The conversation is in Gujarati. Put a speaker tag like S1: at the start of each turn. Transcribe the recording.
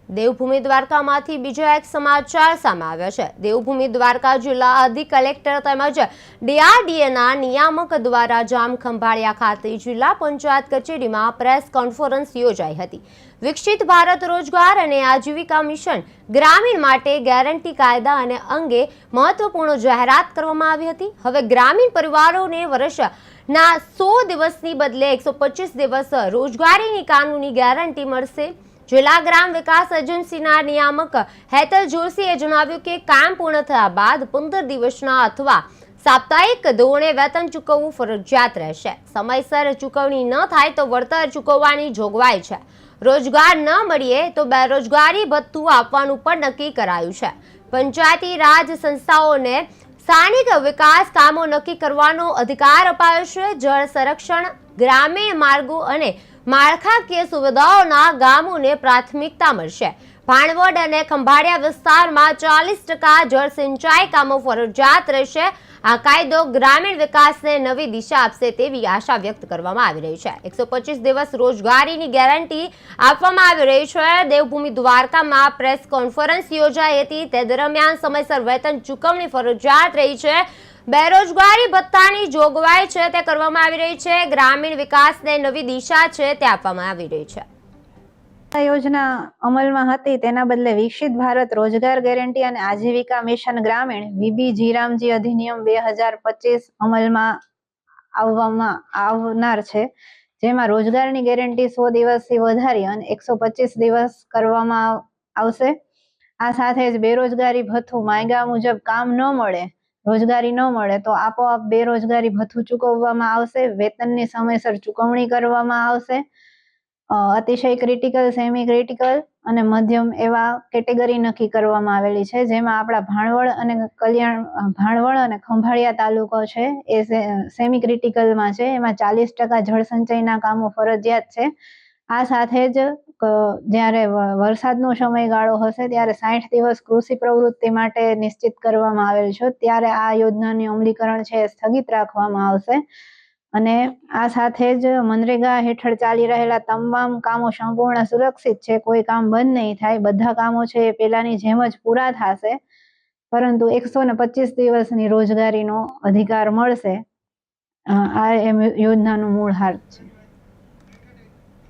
S1: દેવભૂમિ દ્વારકામાંથી બીજા એક સમાચાર સામે આવ્યા છે। દેવભૂમિ દ્વારકા જિલ્લા અધિક કલેક્ટર તેમજ ડીઆરડીએના નિયામક દ્વારા જામખંભાળિયા ખાતે જિલ્લા પંચાયત કચેરીમાં પ્રેસ કોન્ફરન્સ યોજાઈ હતી। વિકસિત ભારત રોજગાર અને આજીવિકા મિશન ગ્રામીણ માટે ગેરંટી કાયદા અને અંગે મહત્વપૂર્ણ જાહેરાત કરવામાં આવી હતી। હવે ગ્રામીણ પરિવારોને વર્ષના 100 દિવસની બદલે 125 દિવસ રોજગારીની કાનૂની ગેરંટી મળશે। જિલ્લા ગ્રામ વિકાસ એજન્સીના નિયામક હેતલ જોશીએ જણાવ્યું કે કામ પૂર્ણ થયા બાદ 15 દિવસના અથવા સાપ્તાહિક ધોરણે વેતન ચૂકવવું ફરજિયાત રહેશે। સમયસર ચૂકવણી ન થાય તો વળતર ચૂકવવાની જોગવાઈ છે। રોજગાર ન મળે તો બેરોજગારી ભથ્થું આપવાનું પણ નક્કી કરાયું છે। પંચાયતી રાજ સંસ્થાઓને સ્થાનિક વિકાસ કામો નક્કી કરવાનો અધિકાર અપાયો છે। જળ સંરક્ષણ, ગ્રામીણ માર્ગો અને માળખાકીય સુવિધાઓના ગામોને પ્રાથમિકતા મળશે। ભાણવડ અને ખંભાળિયા વિસ્તારમાં 40% જળ સિંચાઈ કામો ફરજિયાત રહેશે। આ કાયદો ગ્રામીણ વિકાસને નવી દિશા આપશે તેવી આશા વ્યક્ત કરવામાં આવી રહી છે। 125 દિવસ રોજગારીની ગેરંટી આપવામાં આવી રહી છે। દેવભૂમિ દ્વારકામાં પ્રેસ કોન્ફરન્સ યોજાઈ હતી। તે દરમિયાન સમયસર વેતન ચૂકવણી ફરજિયાત રહી છે। બેરોજગારી ભથ્થાની જોગવાઈ છે તે કરવામાં આવી રહી છે। ગ્રામીણ વિકાસને નવી દિશા છે તે આપવામાં આવી રહી છે।
S2: યોજના અમલમાં હતી તેના બદલે વિકસિત ભારત રોજગાર ગેરંટી અને આજીવિકા મિશન ગ્રામીણ વીબી રામજી અધિનિયમ 2025 અમલમાં આવનાર છે, જેમાં રોજગારની ગેરંટી 100 દિવસથી વધારી અને 125 દિવસ કરવામાં આવશે। આ સાથે જ બેરોજગારી ભથ્થું માયગા મુજબ કામ ન મળે, રોજગારી ન મળે તો આપોઆપ બેરોજગારી ભથ્થું ચૂકવવામાં આવશે। વેતનની સમયસર ચૂકવણી કરવામાં આવશે। અતિશય ક્રિટિકલ, સેમી ક્રિટિકલ અને મધ્યમ એવા કેટેગરી નક્કી કરવામાં આવેલી છે, જેમાં આપણા ભાણવડ અને ખંભાળિયા તાલુકો છે એ સેમી ક્રિટિકલમાં છે। એમાં 40% જળ સંચયના કામો ફરજિયાત છે। આ સાથે જ જ્યારે વરસાદનો સમયગાળો હશે ત્યારે 60 દિવસ કૃષિ પ્રવૃત્તિ માટે નિશ્ચિત કરવામાં આવેલ છે, ત્યારે આ યોજનાની અમલીકરણ છે એ સ્થગિત રાખવામાં આવશે। અને આ સાથે જ મનરેગા હેઠળ ચાલી રહેલા તમામ કામો સંપૂર્ણ સુરક્ષિત છે। કોઈ કામ બંધ નહીં થાય, બધા કામો છે એ પહેલાની જેમ જ પૂરા થશે, પરંતુ 125 દિવસની રોજગારીનો અધિકાર મળશે। આ યોજનાનું મૂળ હાર્દ છે।